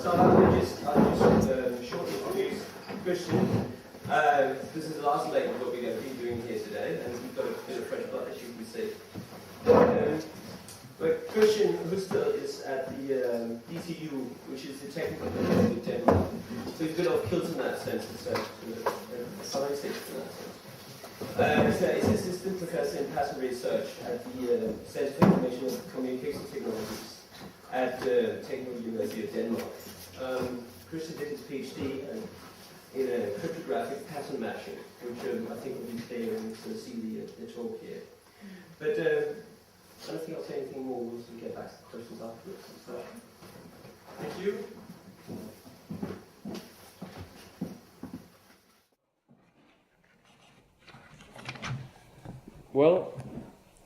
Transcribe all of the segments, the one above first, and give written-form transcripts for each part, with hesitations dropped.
start out with just shortly introduce Christian. This is the last leg of what we're going to be doing here today, and we've got a bit of fresh blood, as you can see. But Christian Hustel is at the DTU, which is the Technical University of Denmark. So he's a bit off kilter in that sense, it's a science in that sense. He's assistant professor in pattern research at the Center for Information and Communication Technologies at the Technical University of Denmark. Christian did his PhD in cryptographic pattern matching, which I think will be clear when you sort of see the talk here. But I don't think I'll say anything more. We'll get back to the questions afterwards. So, thank you. Well,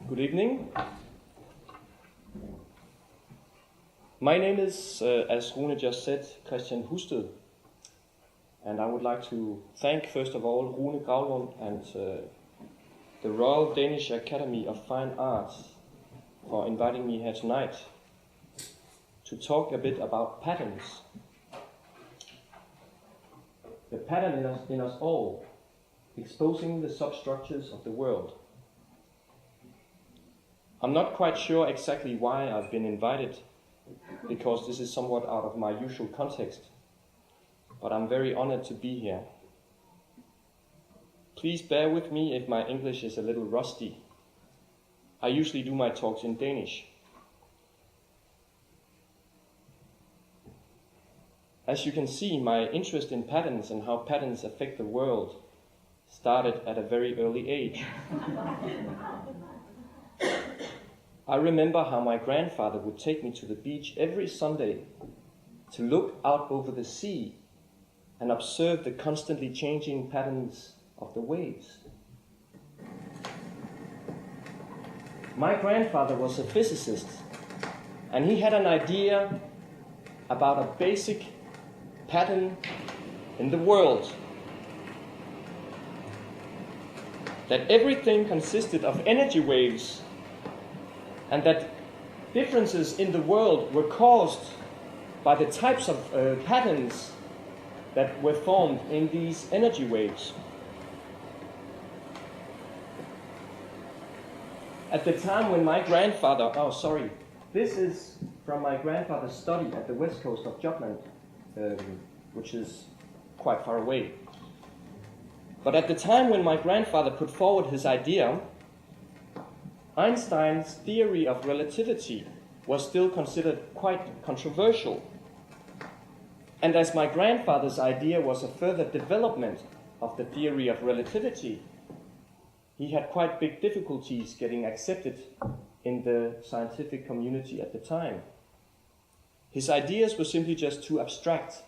good evening. My name is, as Rune just said, Christian Husted. And I would like to thank, first of all, Rune Gravlund and the Royal Danish Academy of Fine Arts for inviting me here tonight to talk a bit about patterns. The pattern in us all, exposing the substructures of the world. I'm not quite sure exactly why I've been invited, because this is somewhat out of my usual context, but I'm very honored to be here. Please bear with me if my English is a little rusty. I usually do my talks in Danish. As you can see, my interest in patterns and how patterns affect the world started at a very early age. I remember how my grandfather would take me to the beach every Sunday to look out over the sea and observe the constantly changing patterns of the waves. My grandfather was a physicist, and he had an idea about a basic pattern in the world. That everything consisted of energy waves, and that differences in the world were caused by the types of patterns that were formed in these energy waves. At the time when my grandfather, this is from my grandfather's study at the west coast of Jutland, which is quite far away. But at the time when my grandfather put forward his idea, Einstein's theory of relativity was still considered quite controversial. And as my grandfather's idea was a further development of the theory of relativity, he had quite big difficulties getting accepted in the scientific community at the time. His ideas were simply just too abstract.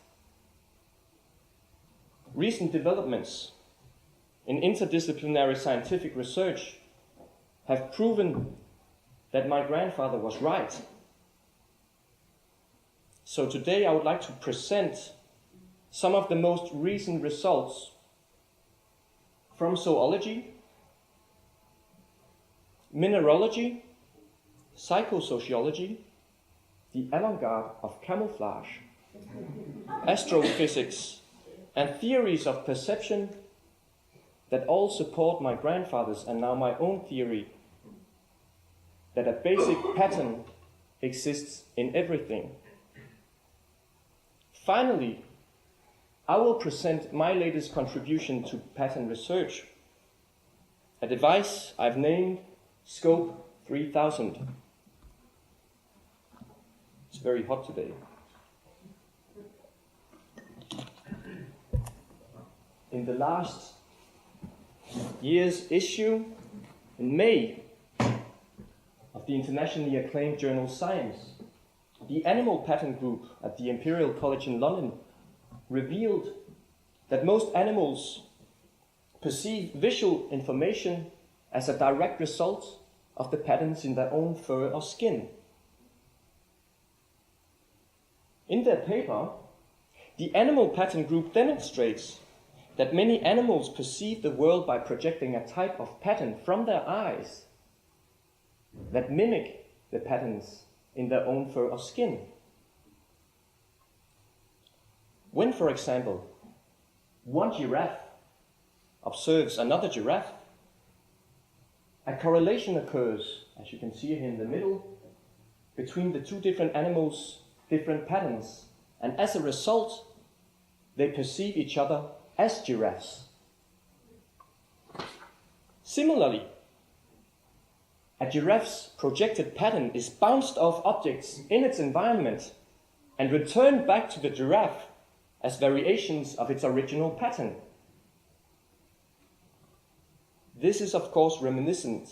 Recent developments in interdisciplinary scientific research have proven that my grandfather was right. So today I would like to present some of the most recent results from zoology, mineralogy, psychosociology, the avant-garde of camouflage, astrophysics, and theories of perception that all support my grandfather's and now my own theory that a basic pattern exists in everything. Finally, I will present my latest contribution to pattern research, a device I've named Scope 3000. It's very hot today. In the last year's issue, in May, of the internationally acclaimed journal Science, the Animal Pattern Group at the Imperial College in London revealed that most animals perceive visual information as a direct result of the patterns in their own fur or skin. In their paper, the Animal Pattern Group demonstrates that many animals perceive the world by projecting a type of pattern from their eyes that mimic the patterns in their own fur or skin. When, for example, one giraffe observes another giraffe, a correlation occurs, as you can see here in the middle, between the two different animals' different patterns, and as a result, they perceive each other as giraffes. Similarly, a giraffe's projected pattern is bounced off objects in its environment and returned back to the giraffe as variations of its original pattern. This is, of course, reminiscent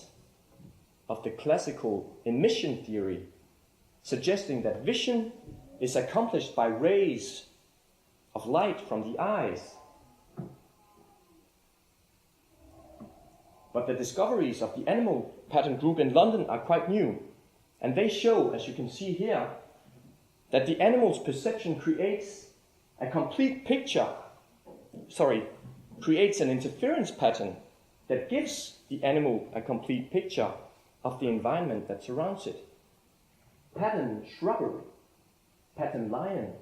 of the classical emission theory, suggesting that vision is accomplished by rays of light from the eyes. But the discoveries of the animal pattern group in London are quite new, and they show, as you can see here, that the animal's perception creates a complete picture, creates an interference pattern that gives the animal a complete picture of the environment that surrounds it. Pattern shrubbery, pattern lion,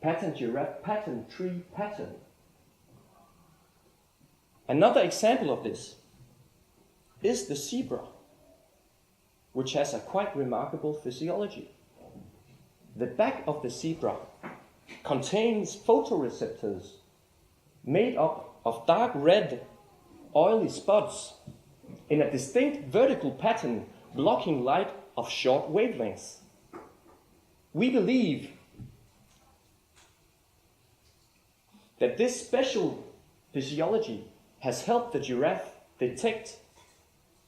pattern giraffe, pattern tree pattern. Another example of this is the zebra, which has a quite remarkable physiology. The back of the zebra contains photoreceptors made up of dark red, oily spots in a distinct vertical pattern blocking light of short wavelengths. We believe that this special physiology has helped the giraffe detect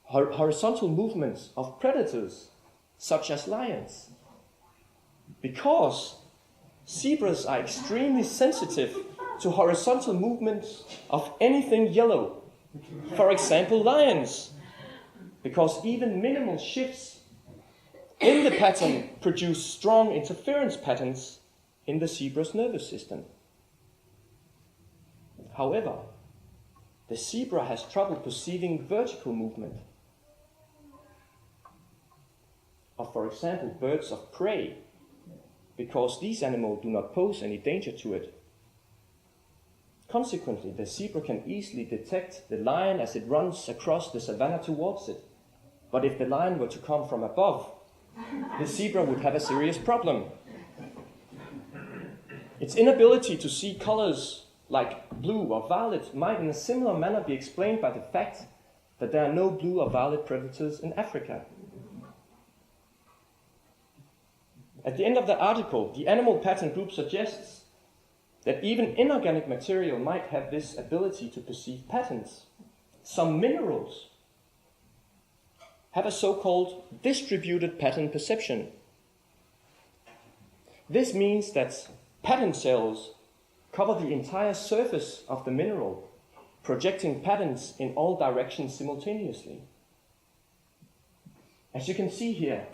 horizontal movements of predators, such as lions. Because zebras are extremely sensitive to horizontal movements of anything yellow, for example, lions, because even minimal shifts in the pattern produce strong interference patterns in the zebra's nervous system. However, the zebra has trouble perceiving vertical movement of, for example, birds of prey, because these animals do not pose any danger to it. Consequently, the zebra can easily detect the lion as it runs across the savanna towards it. But if the lion were to come from above, the zebra would have a serious problem. Its inability to see colors like blue or violet might in a similar manner be explained by the fact that there are no blue or violet predators in Africa. At the end of the article, the animal pattern group suggests that even inorganic material might have this ability to perceive patterns. Some minerals have a so-called distributed pattern perception. This means that pattern cells cover the entire surface of the mineral, projecting patterns in all directions simultaneously. As you can see here,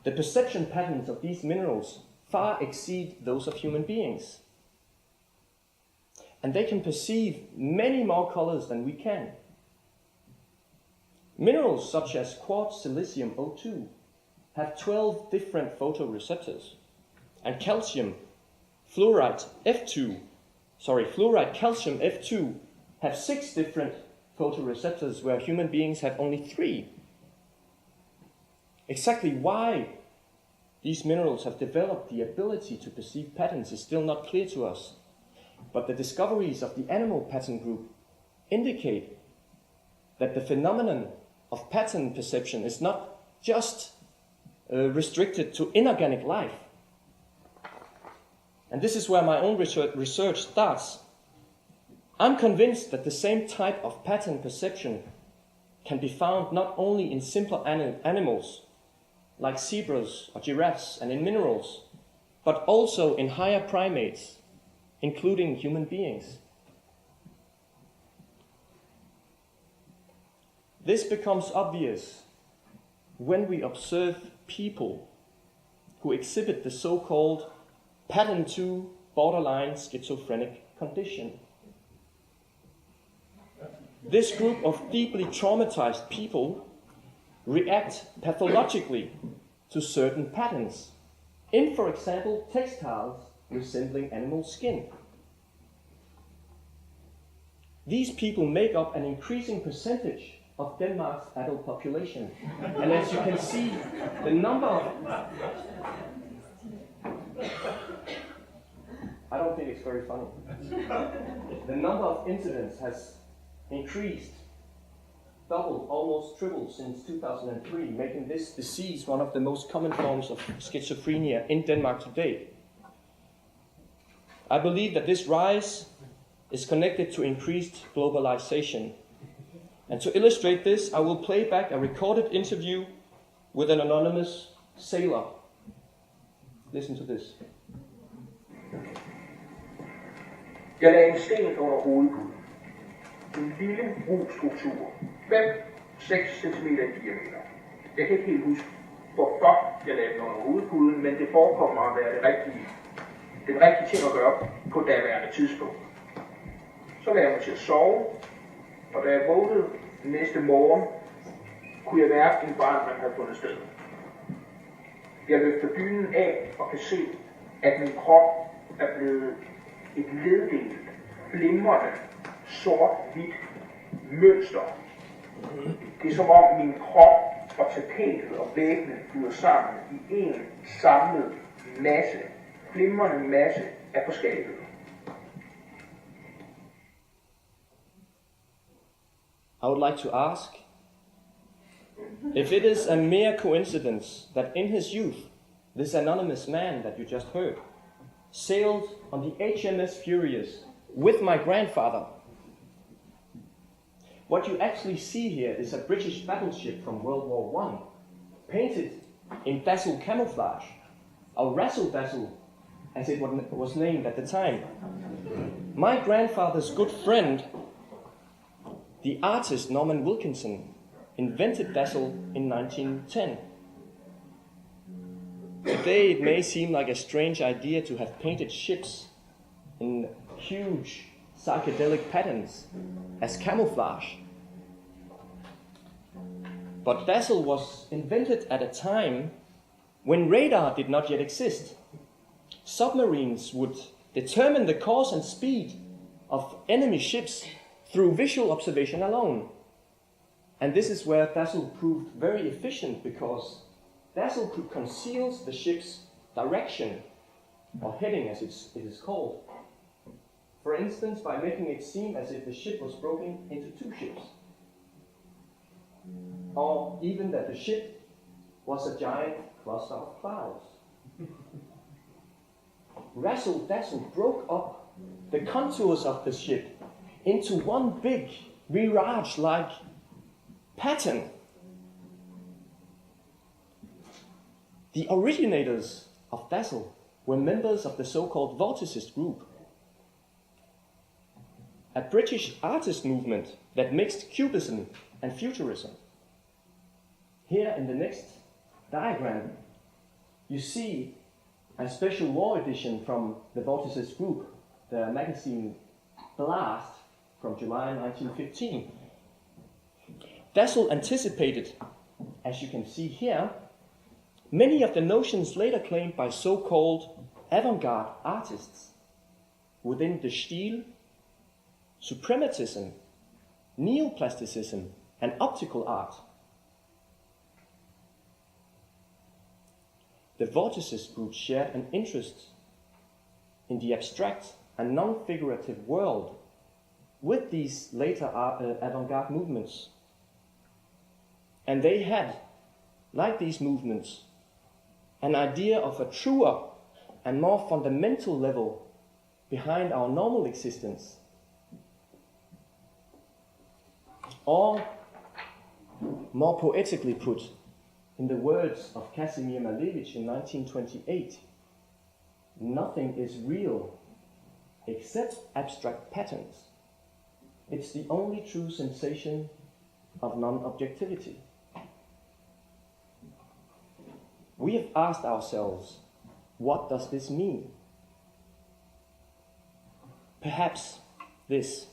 the perception patterns of these minerals far exceed those of human beings. And they can perceive many more colors than we can. Minerals such as quartz, silicium, O2 have 12 different photoreceptors, and calcium, fluoride, calcium F2 have 6 different photoreceptors, where human beings have only 3. Exactly why these minerals have developed the ability to perceive patterns is still not clear to us, but the discoveries of the animal pattern group indicate that the phenomenon of pattern perception is not just restricted to inorganic life. And this is where my own research starts. I'm convinced that the same type of pattern perception can be found not only in simpler animals, like zebras or giraffes, and in minerals, but also in higher primates, including human beings. This becomes obvious when we observe people who exhibit the so-called pattern 2 borderline schizophrenic condition. This group of deeply traumatized people react pathologically to certain patterns in, for example, textiles resembling animal skin. These people make up an increasing percentage of Denmark's adult population. And as you can see, the number of... I don't think it's very funny. The number of incidents has increased, doubled, almost tripled since 2003, making this disease one of the most common forms of schizophrenia in Denmark today. I believe that this rise is connected to increased globalization. And to illustrate this, I will play back a recorded interview with an anonymous sailor. Listen to this. Jeg lagde en sten under hovedpuden. En lille ru-struktur. 5-6 cm i diameter. Jeg kan ikke helt huske, hvorfor jeg lagde den under hovedpuden, men det forekommer mig at være den rigtige ting at gøre på daværende tidspunkt. Så lagde jeg mig til at sove, og da jeg vågnede næste morgen, kunne jeg mærke en forandring havde fundet sted. Jeg løfter dynen af og kan se, at min krop er blevet et leddelt, flimrende, sort-hvidt mønster. Det er som om min krop og tapetet og væggene flyder sammen i en samlet masse, flimrende masse af forskellighed. I would like to ask if it is a mere coincidence that in his youth, this anonymous man that you just heard sailed on the HMS Furious with my grandfather. What you actually see here is a British battleship from World War I, painted in dazzle camouflage, or razzle dazzle, as it was named at the time. My grandfather's good friend, the artist Norman Wilkinson, invented dazzle in 1910. Today it may seem like a strange idea to have painted ships in huge psychedelic patterns as camouflage. But dazzle was invented at a time when radar did not yet exist. Submarines would determine the course and speed of enemy ships through visual observation alone. And this is where dazzle proved very efficient, because dazzle could conceal the ship's direction, or heading as it is called. For instance, by making it seem as if the ship was broken into two ships. Or even that the ship was a giant cluster of clouds. Razzle dazzle broke up the contours of the ship into one big mirage-like pattern. The originators of dazzle were members of the so-called Vorticist group, a British artist movement that mixed Cubism and Futurism. Here in the next diagram, you see a special war edition from the Vorticist group, the magazine Blast from July 1915. Dazzle anticipated, as you can see here, many of the notions later claimed by so-called avant-garde artists within the style, suprematism, neoplasticism, and optical art. The Vorticist group shared an interest in the abstract and non-figurative world with these later avant-garde movements. And they had, like these movements, an idea of a truer and more fundamental level behind our normal existence. Or, more poetically put, in the words of Kazimir Malevich in 1928, nothing is real except abstract patterns. It's the only true sensation of non-objectivity. We have asked ourselves, what does this mean? Perhaps this.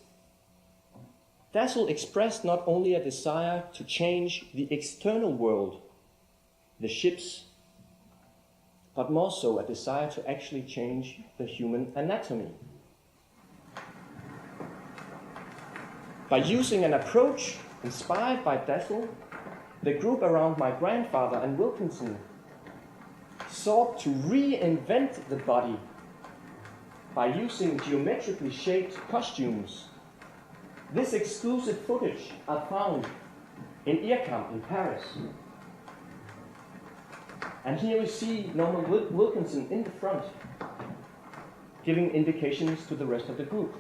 Dazzle expressed not only a desire to change the external world, the ships, but more so a desire to actually change the human anatomy. By using an approach inspired by Dazzle, the group around my grandfather and Wilkinson sought to reinvent the body by using geometrically shaped costumes. This exclusive footage I found in Ørum in Paris. And here we see Norman Wilkinson in the front, giving indications to the rest of the group.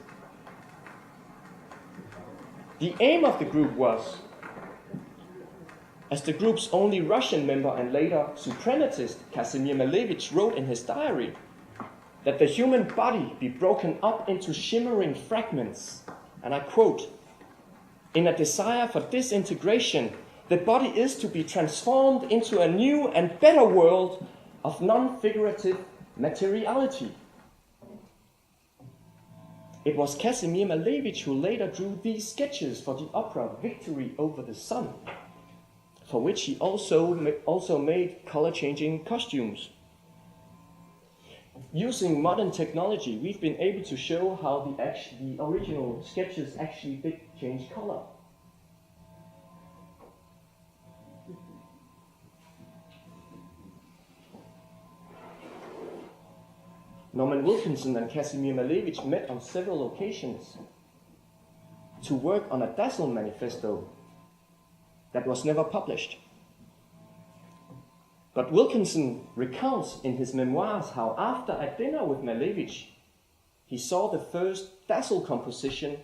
The aim of the group was, as the group's only Russian member and later suprematist Kazimir Malevich wrote in his diary, that the human body be broken up into shimmering fragments, and I quote, "In a desire for disintegration, the body is to be transformed into a new and better world of non-figurative materiality." It was Kazimir Malevich who later drew these sketches for the opera Victory Over the Sun, for which he also made color-changing costumes. Using modern technology, we've been able to show how the original sketches actually did change color. Norman Wilkinson and Kazimir Malevich met on several occasions to work on a Dazzle manifesto that was never published. But Wilkinson recounts in his memoirs how after a dinner with Malevich, he saw the first Dazzle composition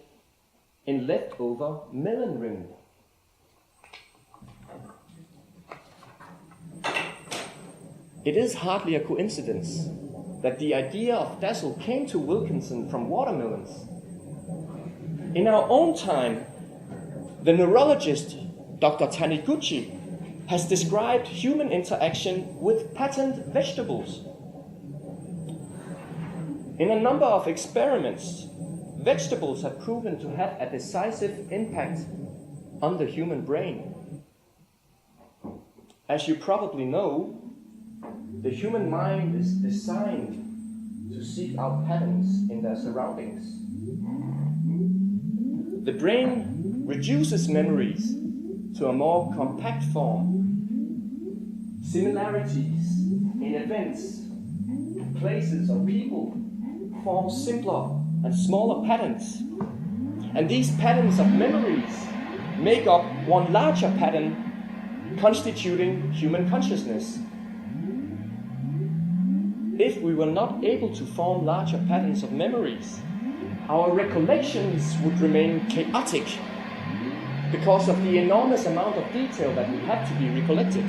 in leftover melon rim. It is hardly a coincidence that the idea of Dazzle came to Wilkinson from watermelons. In our own time, the neurologist Dr. Taniguchi has described human interaction with patterned vegetables. In a number of experiments, vegetables have proven to have a decisive impact on the human brain. As you probably know, the human mind is designed to seek out patterns in their surroundings. The brain reduces memories to a more compact form. Similarities in events, places, or people form simpler and smaller patterns. And these patterns of memories make up one larger pattern constituting human consciousness. If we were not able to form larger patterns of memories, our recollections would remain chaotic because of the enormous amount of detail that would have to be recollected.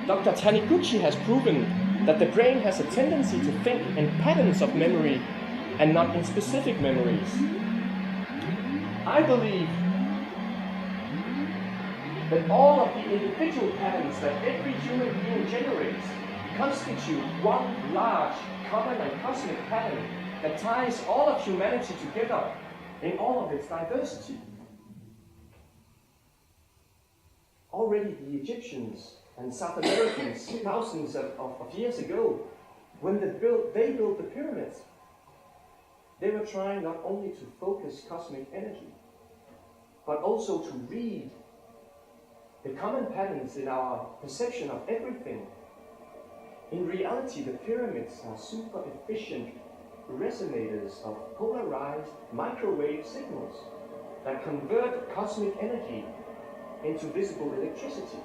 Dr. Taniguchi has proven that the brain has a tendency to think in patterns of memory and not in specific memories. I believe that all of the individual patterns that every human being generates constitute one large, common and cosmic pattern that ties all of humanity together in all of its diversity. Already the Egyptians and South Americans, thousands of years ago, when they built the pyramids, they were trying not only to focus cosmic energy, but also to read the common patterns in our perception of everything. In reality, the pyramids are super efficient resonators of polarized microwave signals that convert cosmic energy into visible electricity.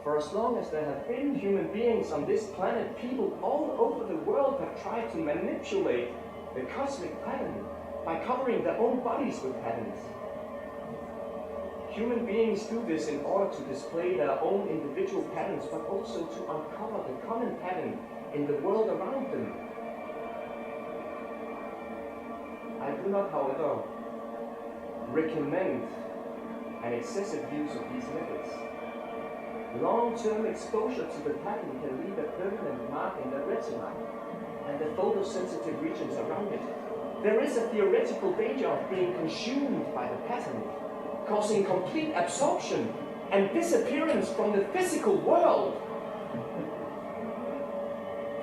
For as long as there have been human beings on this planet, people all over the world have tried to manipulate the cosmic pattern by covering their own bodies with patterns. Human beings do this in order to display their own individual patterns, but also to uncover the common pattern in the world around them. I do not, however, recommend an excessive use of these methods. Long-term exposure to the pattern can leave a permanent mark in the retina and the photosensitive regions around it. There is a theoretical danger of being consumed by the pattern, causing complete absorption and disappearance from the physical world.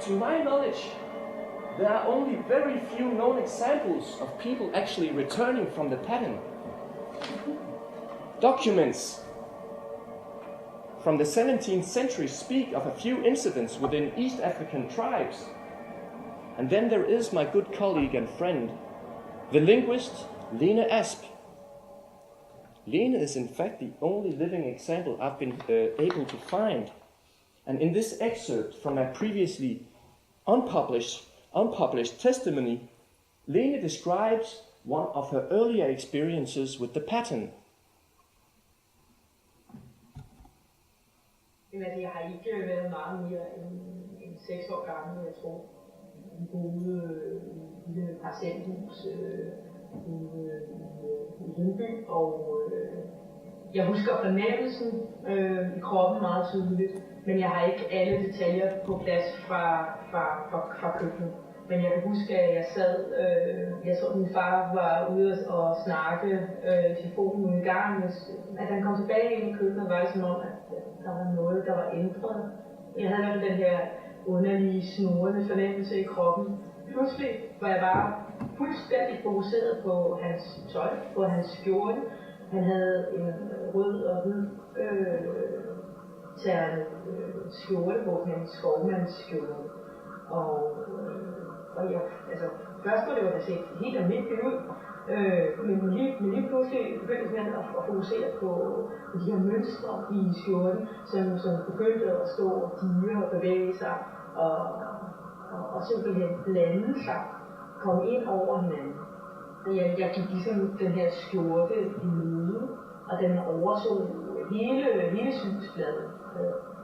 To my knowledge, there are only very few known examples of people actually returning from the pattern. Documents from the 17th century speak of a few incidents within East African tribes. And then there is my good colleague and friend, the linguist Lene Asp. Lene is in fact the only living example I've been able to find. And in this excerpt from a previously unpublished testimony, Lene describes one of her earlier experiences with the pattern. Jeg har ikke været meget mere end 6 år gammel, jeg tror. Vi boede i et parcelhus i Lyngby, og jeg husker fornemmelsen i kroppen meget tydeligt, men jeg har ikke alle detaljer på plads fra køkkenet. Men jeg kan huske, at jeg så, at min far var ude og snakke i telefonen en gang, at han kom tilbage ind i køkkenet, var det som om, at der var noget, der var ændret. Jeg havde den her underlige, snurrende fornemmelse i kroppen. Pludselig var jeg bare fuldstændig fokuseret på hans tøj, på hans skjorte. Han havde en rød og hvid ternet skjorte på, en skovmandsskjorte. Og jeg, altså, først var det jo at se helt almindeligt ud, men lige pludselig begyndte jeg at fokusere på de her mønstre i skjorten, som begyndte at stå og dige og bevæge sig, og simpelthen blande sig, komme ind over hinanden. Jeg gik ligesom den her skjorte i møde, og den overså hele synsfladen.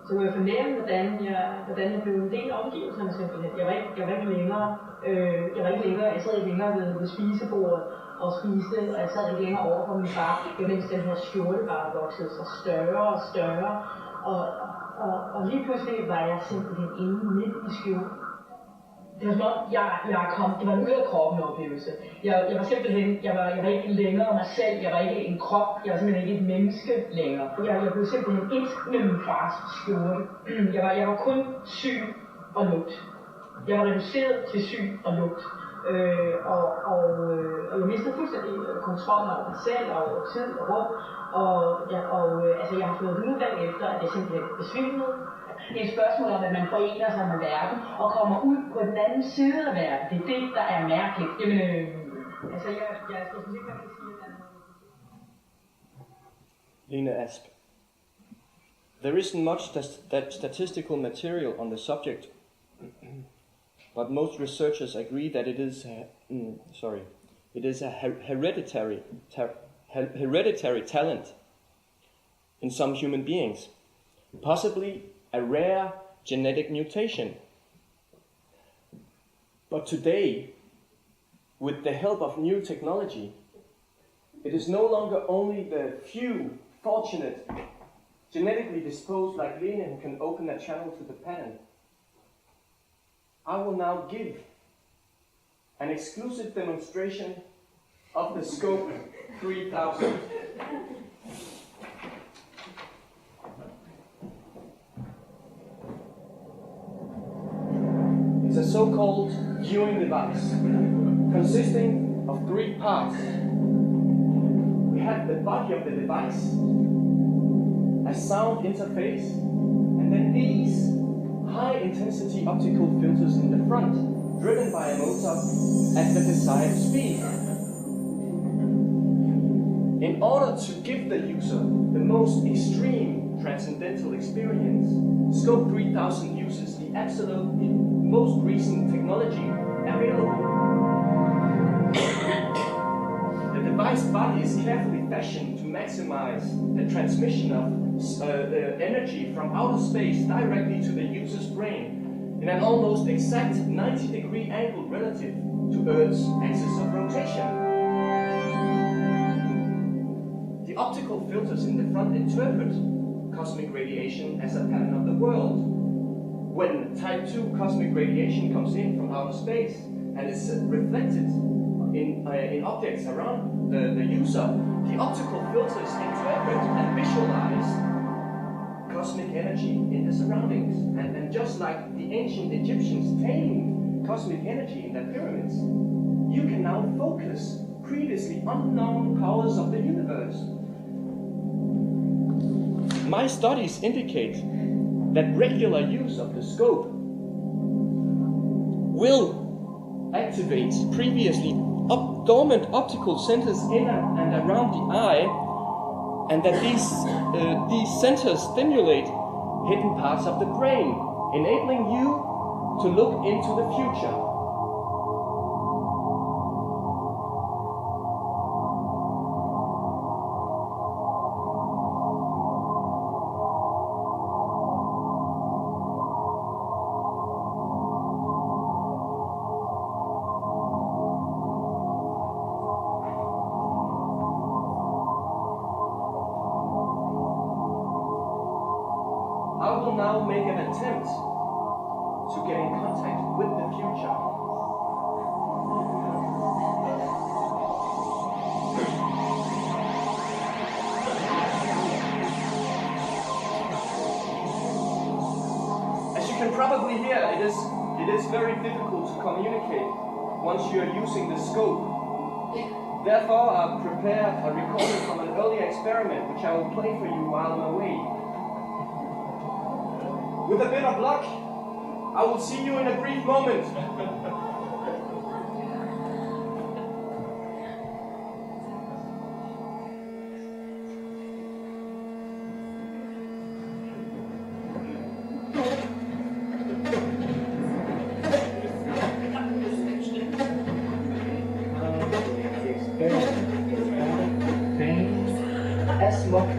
Så kunne jeg fornemme, hvordan jeg blev en del af omgivelserne simpelthen. Jeg sad ikke længere ved spisebordet og spiste, og jeg sad ikke længere over for min far, mens den her skjorte bare voksede sig større og større. Og lige pludselig var jeg simpelthen inde midt i skjorten. Det var som om, det var en ud af kroppen oplevelse. Jeg var simpelthen, jeg var ikke længere mig selv, jeg var ikke en krop, jeg var simpelthen ikke et menneske længere. Jeg blev simpelthen et med min fars skjorte. Jeg var kun syn og lugt. Jeg var reduceret til syn og lugt. Og jeg mistede fuldstændig kontrollen over mig selv, og over tid og rum. Altså, jeg har fået at vide bagefter, at jeg simpelthen besvimede. Det er et spørgsmål om, at man forener sig med verden og kommer ud på den anden side af verden. Det er det, der er mærkeligt. Jamen, altså, jeg synes ikke, man kan sige, at Lene Asp. There isn't much statistical material on the subject, but most researchers agree that it is a hereditary talent in some human beings, possibly a rare genetic mutation. But today, with the help of new technology, it is no longer only the few fortunate, genetically disposed like Lene who can open a channel to the pattern. I will now give an exclusive demonstration of the scope 3000. It's a so-called viewing device consisting of 3 parts. We have the body of the device, a sound interface, and then these high-intensity optical filters in the front, driven by a motor at the desired speed. In order to give the user the most extreme transcendental experience, Scope 3000 uses the absolutely most recent technology available. The device body is carefully fashioned to maximize the transmission of energy from outer space directly to the user's brain in an almost exact 90-degree angle relative to Earth's axis of rotation. The optical filters in the front interpret cosmic radiation as a pattern of the world. When type 2 cosmic radiation comes in from outer space and is reflected in objects around the user, the optical filters interpret and visualize cosmic energy in the surroundings. And just like the ancient Egyptians tamed cosmic energy in their pyramids, you can now focus previously unknown powers of the universe. My studies indicate that regular use of the scope will activate previously dormant optical centers in and around the eye, and that these centers stimulate hidden parts of the brain, enabling you to look into the future. I will now make an attempt to get in contact with the future. As you can probably hear, it is very difficult to communicate once you are using the scope. Therefore, I've prepared a recording from an earlier experiment, which I will play for you while I'm away. With a bit of luck, I will see you in a brief moment.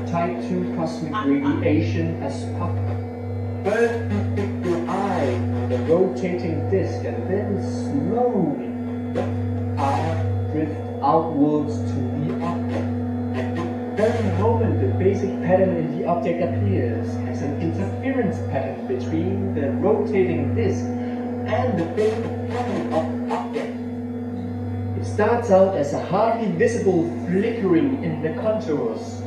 Type 2 cosmic radiation as puff. First, pick your eye on the rotating disk and then slowly the eye drift outwards to the object. At the very moment the basic pattern in the object appears as an interference pattern between the rotating disk and the basic pattern of the object. It starts out as a hardly visible flickering in the contours.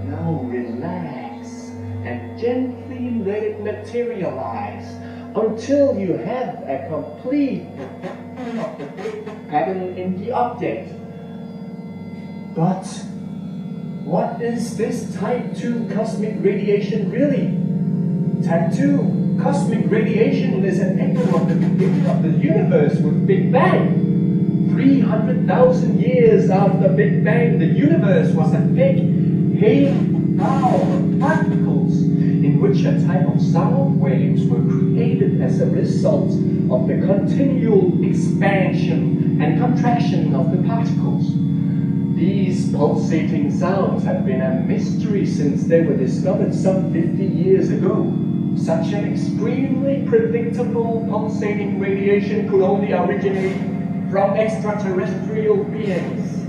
Now relax and gently let it materialize until you have a complete pattern in the object. But what is this type 2 cosmic radiation really? Type 2 cosmic radiation is an echo of the beginning of the universe with Big Bang. 300,000 years after Big Bang, the universe was a big hail of particles in which a type of sound waves were created as a result of the continual expansion and contraction of the particles. These pulsating sounds have been a mystery since they were discovered some 50 years ago. Such an extremely predictable pulsating radiation could only originate from extraterrestrial beings,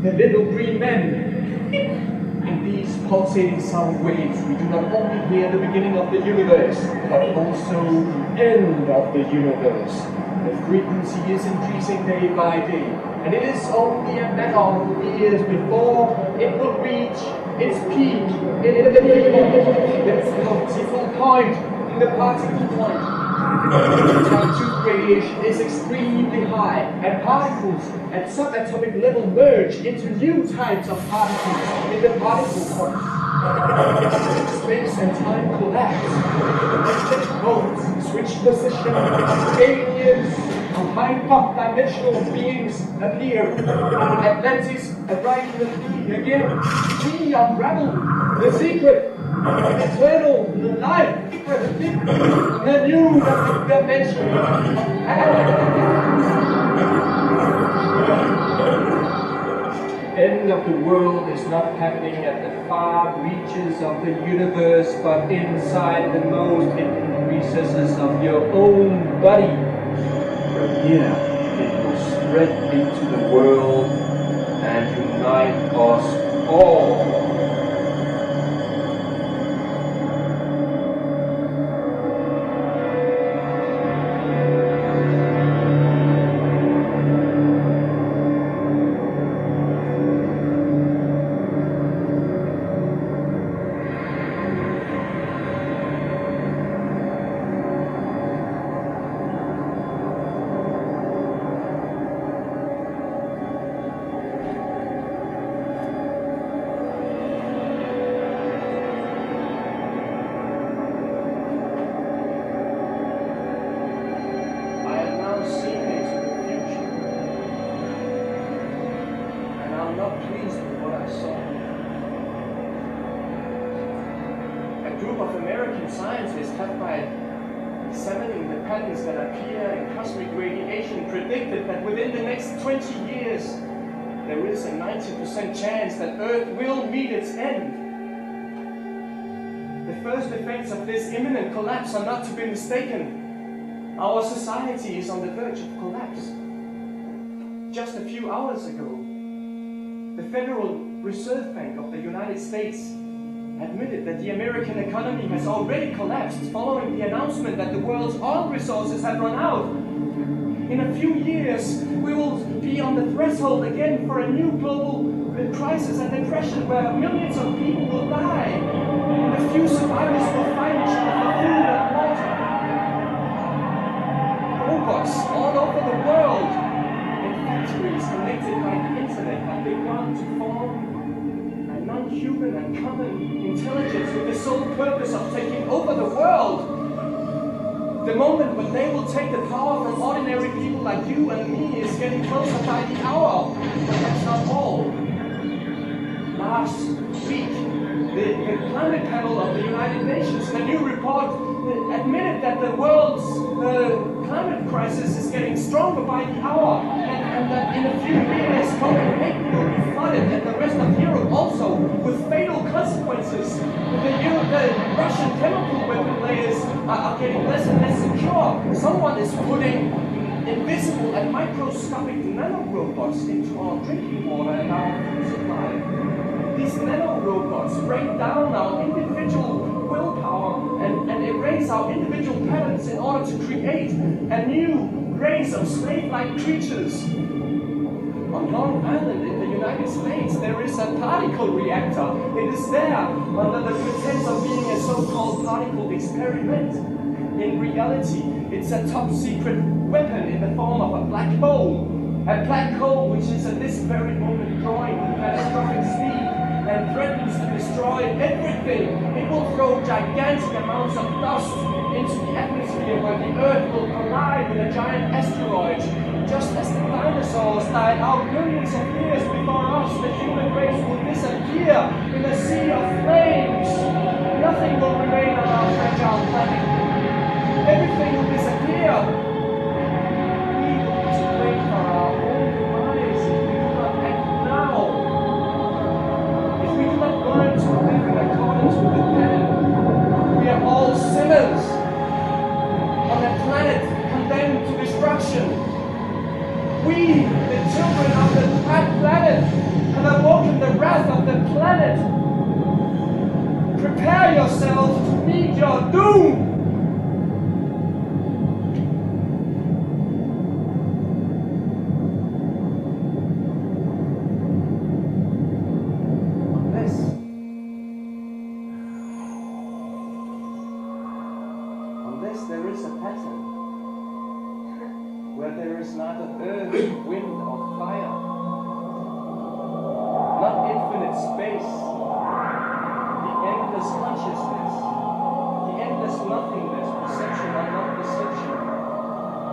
the little green men. In these pulsating sound waves, we do not only hear the beginning of the universe, but also the end of the universe. The frequency is increasing day by day, and it is only a matter of years before it will reach its peak in the particle point, in the particle point. Type 2 radiation is extremely high, and particles at subatomic level merge into new types of particles in the particle point. Space and time collapse. Magnetic poles switch position. Aliens or hyper-dimensional beings appear. Atlantis arrives in the sea again. We unravel the secret. Eternal life, the new dimension. End of the world is not happening at the far reaches of the universe, but inside the most hidden recesses of your own body. From here, it will spread into the world and unite us all. American scientists have, by examining the patterns that appear in cosmic radiation, predicted that within the next 20 years, there is a 90% chance that Earth will meet its end. The first effects of this imminent collapse are not to be mistaken. Our society is on the verge of collapse. Just a few hours ago, the Federal Reserve Bank of the United States admitted that the American economy has already collapsed following the announcement that the world's oil resources have run out. In a few years, we will be on the threshold again for a new global crisis and depression where millions of people will die, and a few survivors will fight each other for food and water. Robots all over the world and factories connected by the internet have begun to form a non-human and common intelligence with the sole purpose of taking over the world. The moment when they will take the power from ordinary people like you and me is getting closer by the hour, but that's not all. Last week, the climate panel of the United Nations, in a new report, admitted that the world's climate crisis is getting stronger by the hour, and that in a few years, Copenhagen will be flooded, and the rest of Europe also, with fatal consequences. The Russian chemical weapon layers are getting less and less secure. Someone is putting invisible and microscopic nanorobots into our drinking water and our food supply. These nanorobots break down our individual willpower and erase our individual patterns in order to create a new race of slave-like creatures. On Long Island in the United States, there is a particle reactor. It is there under the pretense of being a so-called particle experiment. In reality, it's a top-secret weapon in the form of a black hole. A black hole which is at this very moment growing with catastrophic speed and threatens to destroy everything. It will throw gigantic amounts of dust into the atmosphere where the Earth will collide with a giant asteroid. Just as the dinosaurs died out millions of years before us, the human race will disappear in a sea of flames. Nothing will remain on our fragile planet. Everything will disappear. We will be to blame for our own demise if we do not act now. If we do not learn to live in accordance with the plan, we are all sinners on a planet condemned to destruction. We, the children of the planet, have awoken the wrath of the planet. Prepare yourselves to meet your doom. Unless there is a pattern where there is neither earth, wind, or fire, not infinite space, the endless consciousness, the endless nothingness, perception or non-perception,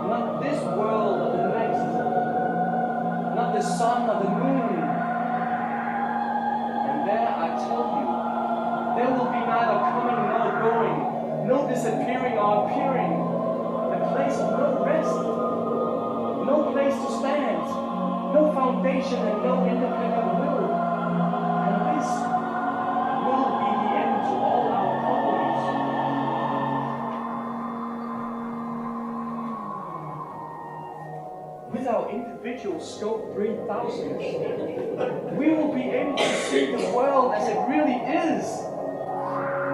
not this world or the next, not the sun or the moon. And there I tell you, there will be neither coming nor going, no disappearing or appearing, a place of no rest, no place to stand, no foundation and no independent will. And this will be the end to all our problems. With our individual scope 3000, we will be able to see the world as it really is.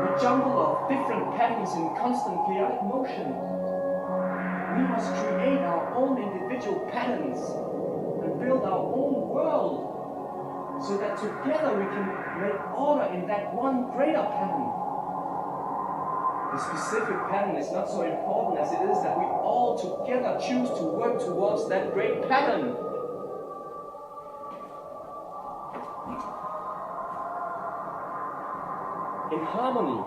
A jumble of different patterns in constant chaotic motion. We must create our own individual patterns and build our own world so that together we can make order in that one greater pattern. The specific pattern is not so important as it is that we all together choose to work towards that great pattern. In harmony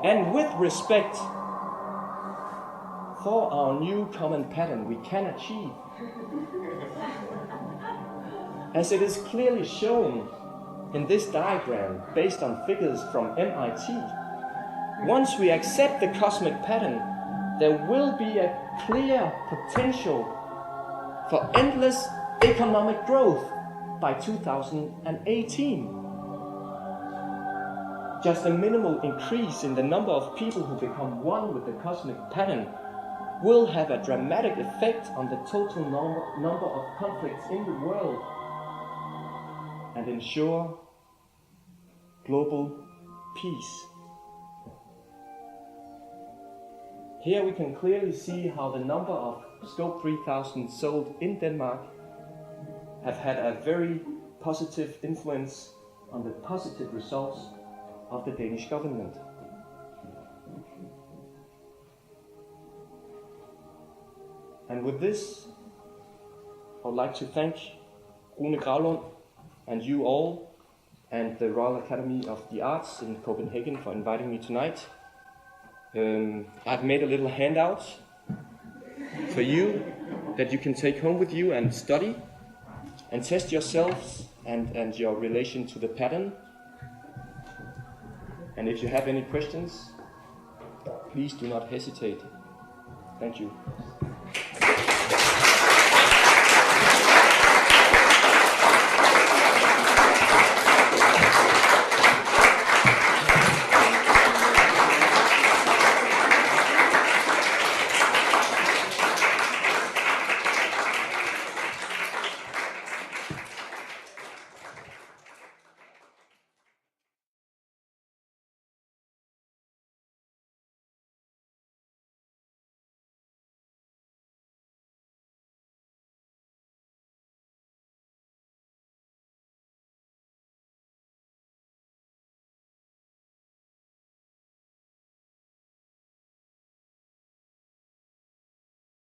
and with respect for our new common pattern we can achieve. As it is clearly shown in this diagram based on figures from MIT, once we accept the cosmic pattern, there will be a clear potential for endless economic growth by 2018. Just a minimal increase in the number of people who become one with the cosmic pattern will have a dramatic effect on the total number of conflicts in the world and ensure global peace. Here we can clearly see how the number of Scope 3000 sold in Denmark have had a very positive influence on the positive results of the Danish government. And with this, I would like to thank Rune Gravlund and you all and the Royal Academy of the Arts in Copenhagen for inviting me tonight. I've made a little handout for you that you can take home with you and study and test yourselves and your relation to the pattern. And if you have any questions, please do not hesitate. Thank you.